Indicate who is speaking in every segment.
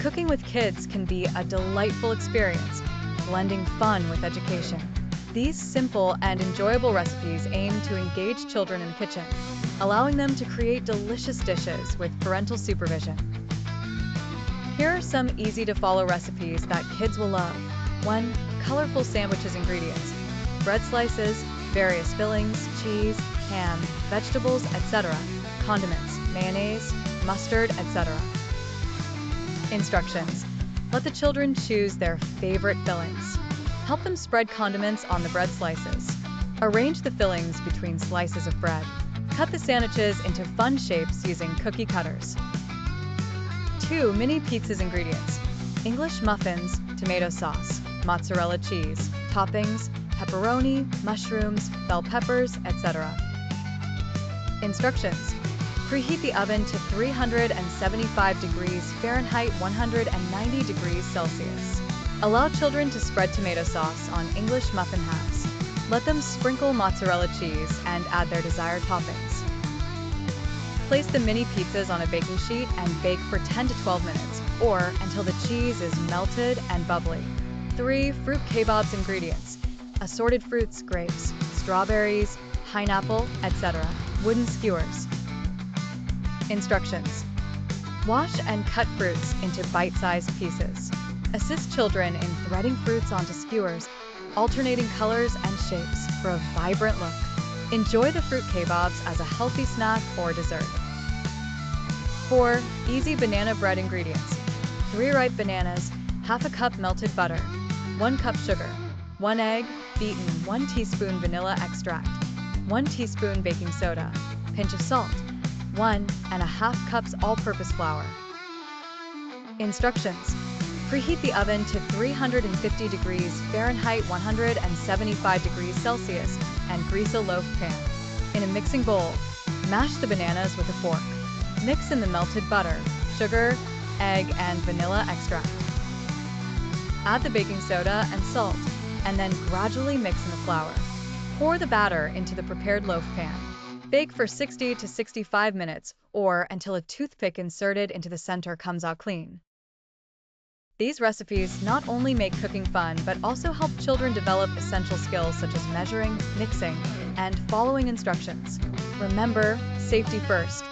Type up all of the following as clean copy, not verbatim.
Speaker 1: Cooking with kids can be a delightful experience, blending fun with education. These simple and enjoyable recipes aim to engage children in the kitchen, allowing them to create delicious dishes with parental supervision. Here are some easy-to-follow recipes that kids will love. 1. Colorful sandwiches ingredients: bread slices, various fillings, cheese, ham, vegetables, etc., condiments, mayonnaise, mustard, etc. Instructions: let the children choose their favorite fillings. Help them spread condiments on the bread slices. Arrange the fillings between slices of bread. Cut the sandwiches into fun shapes using cookie cutters. 2. Mini pizzas ingredients: English muffins, tomato sauce, mozzarella cheese, toppings, pepperoni, mushrooms, bell peppers, etc. Instructions: preheat the oven to 375 degrees Fahrenheit 190 degrees Celsius. Allow children to spread tomato sauce on English muffin halves. Let them sprinkle mozzarella cheese and add their desired toppings. Place the mini pizzas on a baking sheet and bake for 10 to 12 minutes, or until the cheese is melted and bubbly. 3. Fruit kebabs ingredients: assorted fruits, grapes, strawberries, pineapple, etc. Wooden skewers. Instructions: wash and cut fruits into bite-sized pieces. Assist children in threading fruits onto skewers, alternating colors and shapes for a vibrant look. Enjoy the fruit kebabs as a healthy snack or dessert. 4. Easy banana bread ingredients: 3 ripe bananas, half a cup melted butter, 1 cup sugar, 1 egg, beaten 1 teaspoon vanilla extract, 1 teaspoon baking soda, pinch of salt, 1½ cups all-purpose flour. Instructions: preheat the oven to 350 degrees Fahrenheit 175 degrees Celsius and grease a loaf pan. In a mixing bowl, mash the bananas with a fork. Mix in the melted butter, sugar, egg, and vanilla extract. Add the baking soda and salt, and then gradually mix in the flour. Pour the batter into the prepared loaf pan. Bake for 60 to 65 minutes or until a toothpick inserted into the center comes out clean. These recipes not only make cooking fun but also help children develop essential skills such as measuring, mixing, and following instructions. Remember, safety first.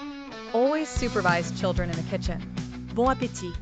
Speaker 1: Always supervise children in the kitchen.
Speaker 2: Bon appétit!